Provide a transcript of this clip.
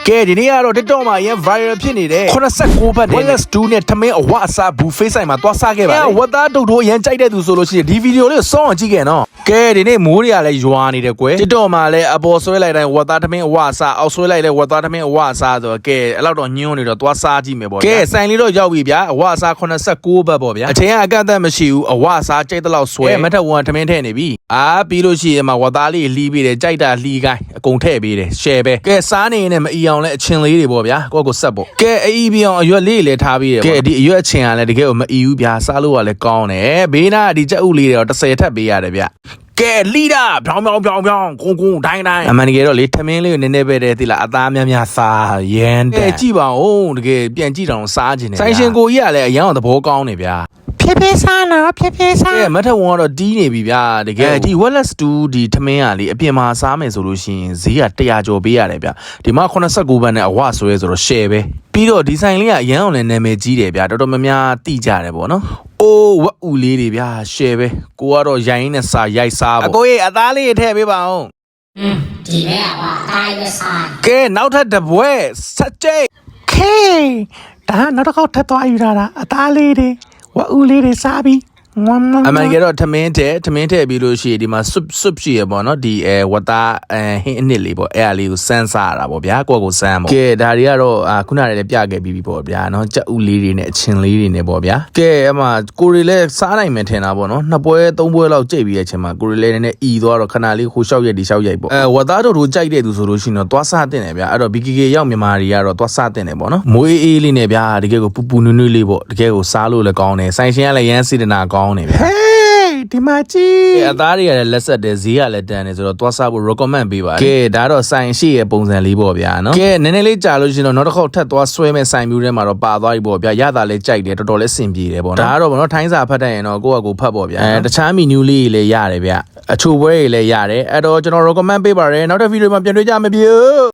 ကဲဒီနေ့ကတော့တက်တော့မှရန် viral ဖြစ်နေတဲ့89ဘတ်နဲ့ Wellness 2နဲ့ထမင်းအဝအစားဘူး face ဆိုင်မှာသွားစားခဲ့ပါလေဝတ်သားတုတ်ထိုးရန်ကြိုက်တဲ့သူဆိုလို့ရှိရင်ဒီဗီဒီယိုလေးကိုစောင့်အောင်ကြည့်ခဲ့နော်ကဲဒီနေ့မိုးတွေကလည်းရွာနေတယ်ကွယ်တက်တော့မှလည်းအပေါ်ဆွဲလိုက်တိုင်းဝတ်သားထမင်းအဝအစားအောက်ဆွဲလိုက်လဲဝတ်သားထမင်းအဝအစားဆိုတော့ကဲအဲ့လောက်တော့ညွန်းနေတော့သွားစားကြည့်မယ်ပေါ့ကဲဆိုင်လေးတော့ရောက်ပြီဗျာအဝအစား89ဘတ်ပေါ့ဗျာအချိန်ကအကန့်အသတ်မရှိဘူးအဝအစားကြိုက်တဲ့လောက်ဆွဲမထက်ဝန်ထမင်းထည့်နေပြီပြီးလို့ရှိရင်မှဝတ်သားလေးလှီးပြီးတယ်ကြိုက်တာလှီးကိုင်းအကုန်ထည့်ပေးတယ် share ပဲကဲစားနေရင်လည်းမအီအောင်လဲအချင်းလေးတွေပေါ့ဗျာကိုယ့်ကိုဆက်ပေါ့ကဲအီပြောင်အရွက်လေးလည်းထားပြီးတယ်ကဲဒီအရွက်အချင်းကလည်းတကယ်ကိုမအီဘူးဗျာစားလို့ကလည်းကောင်းတယ်ဘေးနားဒီကြက်ဥလေးတွေတော့30ထပ်ပေးရတယ်ဗျကဲလီတာပြောင်းကုန်းတိုင်းအမှန်တကယ်တော့လေထမင်းလေးကိုနည်းနည်းပဲတဲ့သီလားအသားများများစားရန်တဲ့ကြည့်ပါဦးတကယ်ပြန်ကြည့်တော့စားခြင်းတယ်ဆိုင်ရှင်ကိုကြီးကလည်းအရန်သဘောကောင်းနေဗျာဖြည်းစားနော်ဖြည်းစားကဲမထက်ဝန်ကတော့တီးနေပြီဗျာတကယ်ဒီ Wellness 2ဒီထမင်းကလေအပြင်မှာစားမယ်ဆိုလို့ရှိရင်ဈေးက100ကျော်ပေးရတယ်ဗျာဒီမှာ89ဘတ်နဲ့အဝဆွဲဆိုတော့ share ပဲပြီးတော့ဒီဆိုင်လေးကအရန်အောင်လည်းနာမည်ကြီးတယ်ဗျာတော်တော်များများတိကြတယ်ပေါ့နော်အိုးဝက်ဦးလေးတွေဗျာ share ပဲကိုကတော့ရိုင်းနဲ့စာရိုက်စားပေါ့အကိုကြီးအသားလေးထည့်ပေးပါဦးဒီမဲ့ကွာတိုင်းရစားကဲနောက်ထပ်တပွဲဆက်ကြိတ်ခေဒါနောက်တစ်ခေါက်ထပ်သွားယူတာအသားလေးတွေဝက်ဦးလေးတွေစားပြီးအမှန်ကတော့ထမင်းထည့်ပြီးလို့ရှိရင်ဒီမှာ soup ရှိရပေါ့နော်ဒီဝတ်သားဟင်းအနစ်လေးပေါ့အဲ့အလေးကိုစမ်းစားရတာပေါ့ဗျာကိုယ့်ကိုစမ်းပေါ့ကဲဒါတွေကတော့ခုနကလည်းပြခဲ့ပြီးပေါ့ဗျာနော်ကြက်ဥလေးတွေနဲ့အချင်းလေးတွေနဲ့ပေါ့ဗျာကဲအမှကိုရီလည်းစားနိုင်မယ်ထင်တာပေါ့နော်2ပွဲ3ပွဲလောက်ကြိတ်ပြီးရဲ့ချင်းမှာကိုရီလည်းနည်းနည်းအီသွားတော့ခဏလေးဟိုလျှောက်ရိုက်ဒီလျှောက်ရိုက်ပေါ့ဝတ်သားတို့ကြိုက်တဲ့သူဆိုလို့ရှိရင်တော့သွားစားတင်တယ်ဗျာအဲ့တော့ BKK ရောက်မြန်မာတွေကတော့သွားစားတင်တယ်ပေါ့နော်မွေးအေးလေးနဲ့ဗျာတကယ်ကိုပူပူနွေ့နွေ့လေးပေါ့တကယ်ကိုစားလို့လည်းကောင်းတယ်ဆိုင်ရှင်ကလည်းရမ်းစေတနာကောင်းတယ်ဗျာဒီမှာကြည့်အသားတွေကလည်းလက်ဆက်တယ်ဈေးကလည်းတန်တယ်ဆိုတော့သွားစားဖို့ recommend ပေးပါတယ်ကဲဒါတော့ဆိုင်ရှိရဲ့ပုံစံလေးပေါ့ဗျာနော်ကဲနည်းနည်းလေးကြာလို့ရှိရင်တော့နောက်တစ်ခေါက်ထပ်သွားဆွဲမဲ့ဆိုင်မျိုးထဲမှာတော့ပါသွားပြီပေါ့ဗျာရတာလည်းကြိုက်တယ်တော်တော်လေးစင်ပြေတယ်ပေါ့နော်ဒါကတော့ဗောနော်ထိုင်းစာဖတ်တတ်ရင်တော့ကိုယ့်အကူဖတ်ပေါ့ဗျာတခြား menu လေးတွေလည်းရတယ်ဗျအချိုပွဲတွေလည်းရတယ်အဲ့တော့ကျွန်တော် recommend ပေးပါတယ်နောက်တစ်ဗီဒီယိုမှာပြန်တွေ့ကြမယ်ဗျ